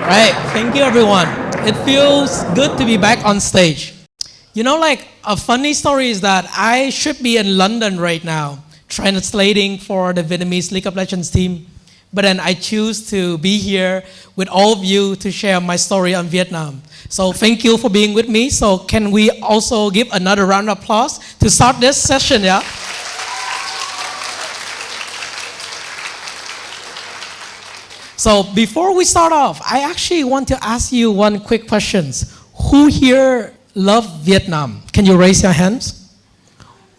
Right, thank you everyone. It feels good to be back on stage. You know, like a funny story is that I should be in London right now translating for the Vietnamese League of Legends team. But then I choose to be here with all of you to share my story on Vietnam. So thank you for being with me. So can we also give another round of applause to start this session, yeah? So before we start off, I actually want to ask you one quick question. Who here love Vietnam? Can you raise your hands?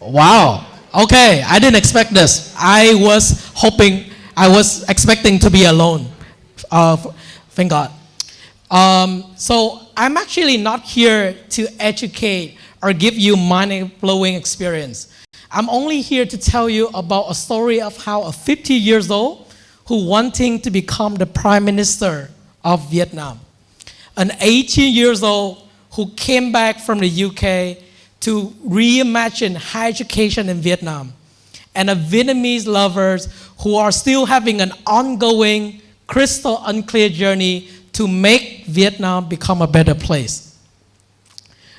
Wow. Okay, I didn't expect this. I was expecting to be alone. Thank God. So I'm actually not here to educate or give you mind-blowing experience. I'm only here to tell you about a story of how a 50 years old who wanting to become the Prime Minister of Vietnam. An 18 years old who came back from the UK to reimagine higher education in Vietnam. And a Vietnamese lovers who are still having an ongoing, crystal unclear journey to make Vietnam become a better place.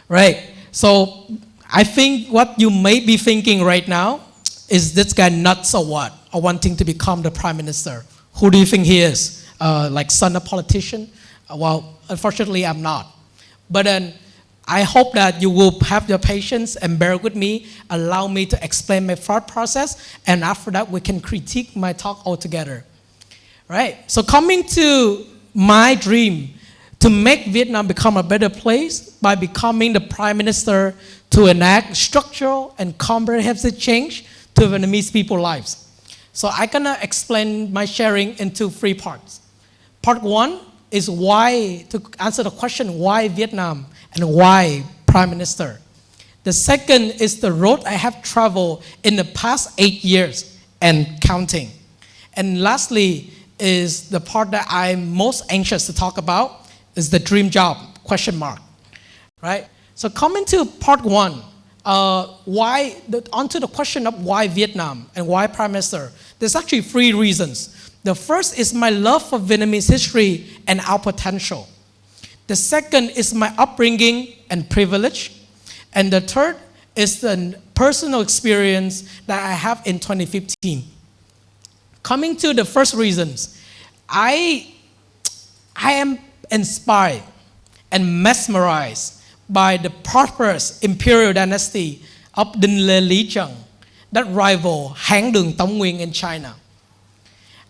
Right, so I think what you may be thinking right now is this guy nuts or what? Or wanting to become the Prime Minister. Who do you think he is? Like son of politician? Well, unfortunately I'm not. But then I hope that you will have your patience and bear with me, allow me to explain my thought process, and after that we can critique my talk altogether. Right, so coming to my dream to make Vietnam become a better place by becoming the Prime Minister to enact structural and comprehensive change to Vietnamese people's lives. So I'm gonna explain my sharing into 3 parts. Part 1 is why, to answer the question, why Vietnam and why Prime Minister. The second is the road I have traveled in the past 8 years and counting. And lastly is the part that I'm most anxious to talk about is the dream job, question mark, right? So coming to part 1, onto the question of why Vietnam and why Prime Minister, there's actually 3 reasons. The first is my love for Vietnamese history and our potential. The second is my upbringing and privilege. And the third is the personal experience that I have in 2015. Coming to the first reasons, I am inspired and mesmerized by the prosperous imperial dynasty of Dinh Lê Lý Trần that rival Hán Đường Tống Nguyên in China.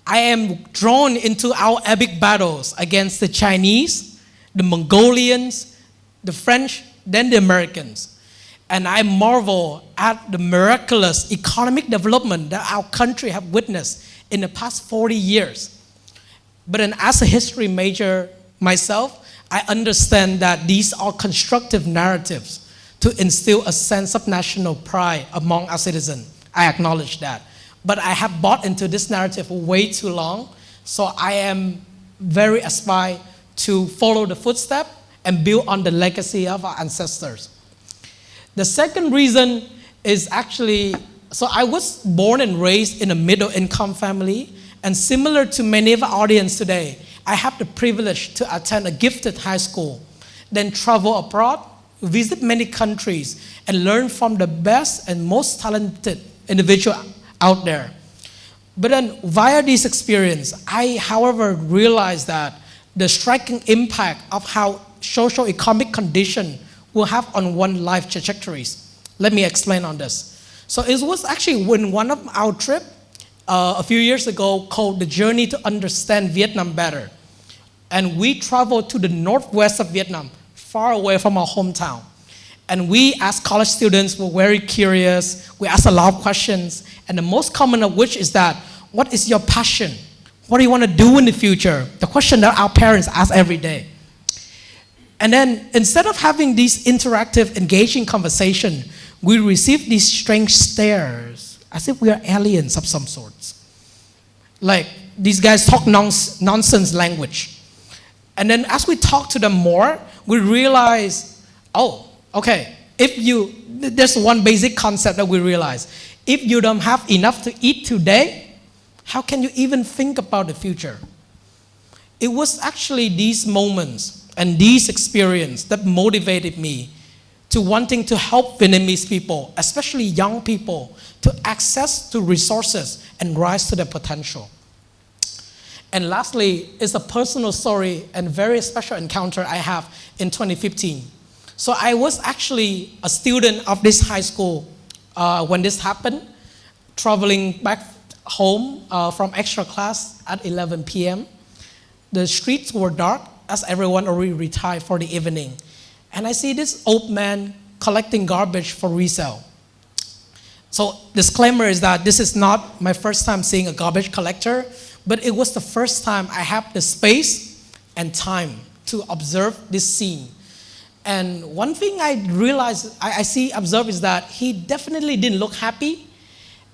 I am drawn into our epic battles against the Chinese, the Mongolians, the French, then the Americans. And I marvel at the miraculous economic development that our country have witnessed in the past 40 years. But then as a history major myself, I understand that these are constructive narratives to instill a sense of national pride among our citizens. I acknowledge that. But I have bought into this narrative for way too long, so I am very aspired to follow the footsteps and build on the legacy of our ancestors. The second reason is actually, so I was born and raised in a middle income family, and similar to many of our audience today, I have the privilege to attend a gifted high school, then travel abroad, visit many countries, and learn from the best and most talented individual out there. But then via this experience, I, however, realized that the striking impact of how socio-economic condition will have on one's life trajectories. Let me explain on this. So it was actually when one of our trips a few years ago called The Journey to Understand Vietnam Better. And we traveled to the northwest of Vietnam, far away from our hometown. And we, as college students, were very curious. We asked a lot of questions. And the most common of which is that, what is your passion? What do you want to do in the future? The question that our parents ask every day. And then instead of having these interactive, engaging conversation, we received these strange stares, as if we are aliens of some sorts. Like, these guys talk nonsense language. And then as we talk to them more, we realize, oh, okay, there's one basic concept that we realize. If you don't have enough to eat today, how can you even think about the future? It was actually these moments and these experiences that motivated me to wanting to help Vietnamese people, especially young people, to access to resources and rise to their potential. And lastly, is a personal story and very special encounter I have in 2015. So I was actually a student of this high school when this happened, traveling back home from extra class at 11 p.m. The streets were dark as everyone already retired for the evening. And I see this old man collecting garbage for resale. So disclaimer is that this is not my first time seeing a garbage collector, but it was the first time I had the space and time to observe this scene. And one thing I realized, observe is that he definitely didn't look happy,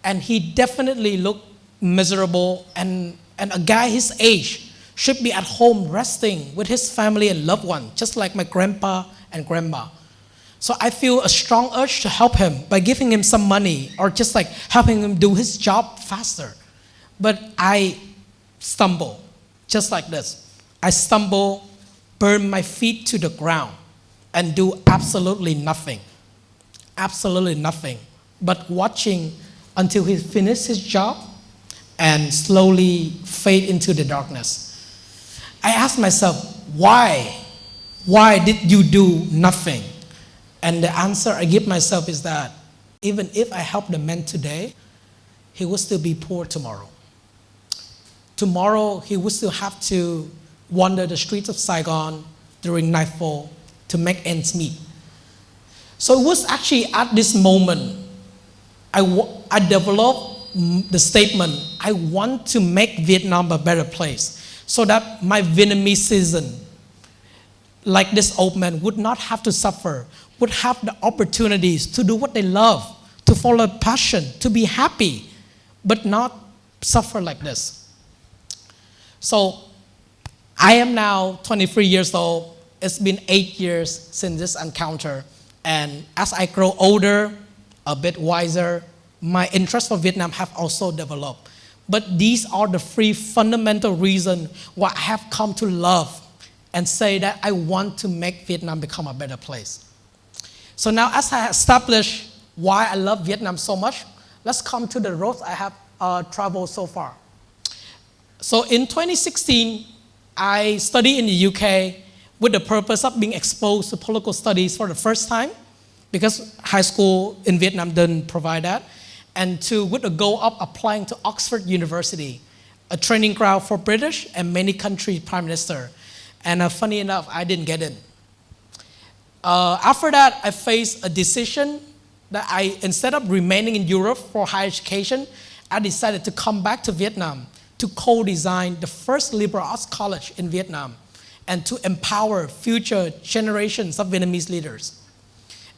and he definitely looked miserable, and a guy his age should be at home resting with his family and loved ones, just like my grandpa and grandma. So I feel a strong urge to help him by giving him some money or just like helping him do his job faster. But I stumble, just like this. I stumble, burn my feet to the ground, and do absolutely nothing. Absolutely nothing. But watching until he finished his job and slowly fade into the darkness. I asked myself, why? Why did you do nothing? And the answer I give myself is that even if I help the man today, he will still be poor tomorrow. Tomorrow, he will still have to wander the streets of Saigon during nightfall to make ends meet. So it was actually at this moment I developed the statement, I want to make Vietnam a better place so that my Vietnamese citizen, like this old man, would not have to suffer, would have the opportunities to do what they love, to follow passion, to be happy, but not suffer like this. So I am now 23 years old. It's been 8 years since this encounter. And as I grow older, a bit wiser, my interest for Vietnam have also developed. But these are the three fundamental reasons why I have come to love and say that I want to make Vietnam become a better place. So now as I establish why I love Vietnam so much, let's come to the roads I have traveled so far. So in 2016, I studied in the UK with the purpose of being exposed to political studies for the first time, because high school in Vietnam didn't provide that, and with the goal of applying to Oxford University, a training ground for British and many countries' prime minister. And funny enough, I didn't get in. After that, I faced a decision that instead of remaining in Europe for higher education, I decided to come back to Vietnam to co-design the first liberal arts college in Vietnam and to empower future generations of Vietnamese leaders.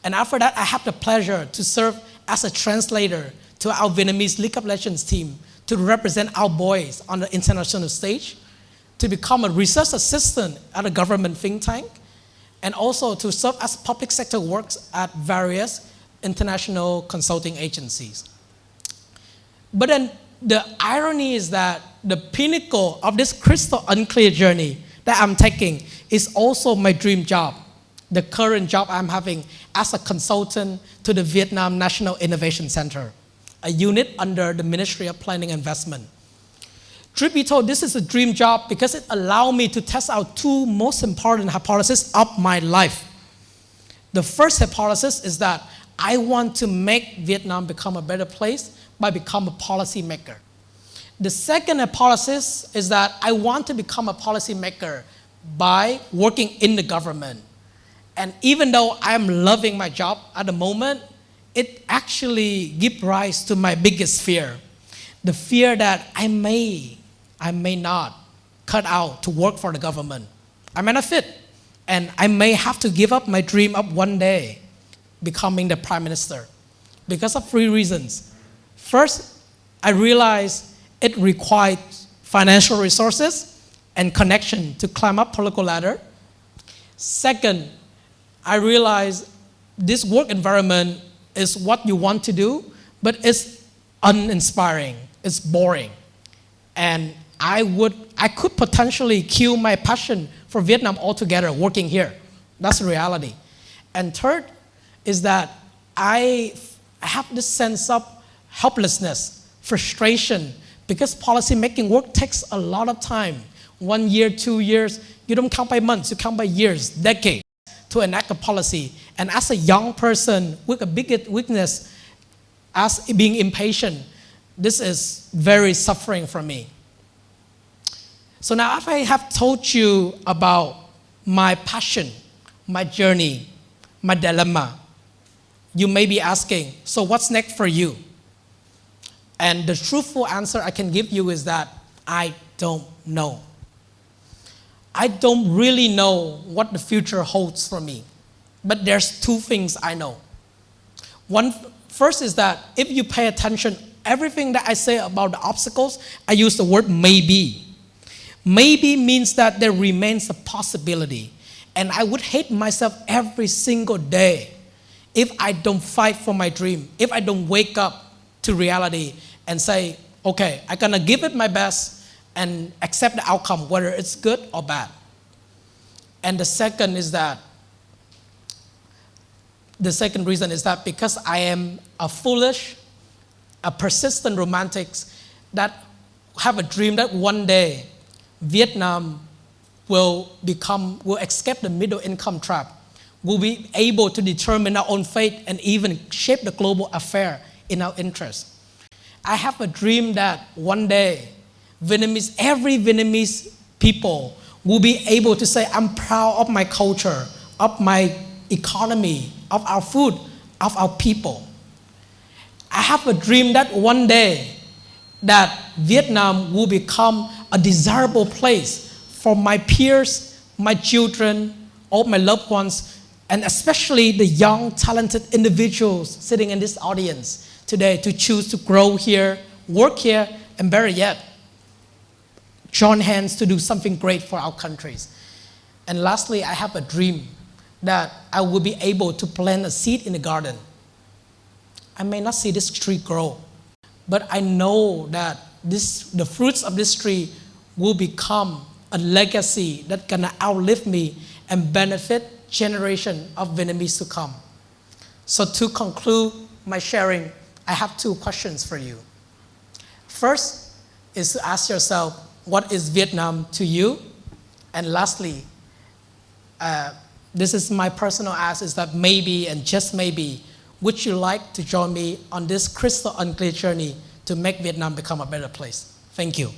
And after that, I had the pleasure to serve as a translator to our Vietnamese League of Legends team to represent our boys on the international stage, to become a research assistant at a government think tank, and also to serve as public sector works at various international consulting agencies. But then the irony is that the pinnacle of this crystal unclear journey that I'm taking is also my dream job, the current job I'm having as a consultant to the Vietnam National Innovation Center, a unit under the Ministry of Planning and Investment. Truth be told, this is a dream job because it allowed me to test out two most important hypotheses of my life. The first hypothesis is that I want to make Vietnam become a better place by becoming a policy maker. The second hypothesis is that I want to become a policy maker by working in the government. And even though I'm loving my job at the moment, it actually gives rise to my biggest fear. The fear that I may not cut out to work for the government. I may not fit. And I may have to give up my dream of one day becoming the prime minister because of three reasons. First, I realized it required financial resources and connection to climb up political ladder. Second, I realized this work environment is what you want to do, but it's uninspiring, it's boring. And I could potentially kill my passion for Vietnam altogether working here. That's the reality. And third is that I have this sense of helplessness, frustration, because policy making work takes a lot of time. 1 year, 2 years, you don't count by months, you count by years, decades to enact a policy. And as a young person with a big weakness as being impatient, this is very suffering for me. So now if I have told you about my passion, my journey, my dilemma, you may be asking, so what's next for you? And the truthful answer I can give you is that I don't know. I don't really know what the future holds for me. But there's two things I know. First is that if you pay attention, everything that I say about the obstacles, I use the word maybe. Maybe means that there remains a possibility. And I would hate myself every single day if I don't fight for my dream, if I don't wake up to reality and say, okay, I'm gonna give it my best and accept the outcome, whether it's good or bad. And the second reason is that because I am a foolish, a persistent romantic that have a dream that one day Vietnam will escape the middle income trap, will be able to determine our own fate and even shape the global affair in our interest. I have a dream that one day every Vietnamese people will be able to say, I'm proud of my culture, of my economy, of our food, of our people. I have a dream that one day that Vietnam will become a desirable place for my peers, my children, all my loved ones, and especially the young, talented individuals sitting in this audience today to choose to grow here, work here, and better yet, join hands to do something great for our countries. And lastly, I have a dream that I will be able to plant a seed in the garden. I may not see this tree grow, but I know that the fruits of this tree will become a legacy that's gonna outlive me and benefit generation of Vietnamese to come. So to conclude my sharing, I have two questions for you. First is to ask yourself, what is Vietnam to you? And lastly, this is my personal ask, is that maybe and just maybe, would you like to join me on this crystal unclear journey to make Vietnam become a better place? Thank you.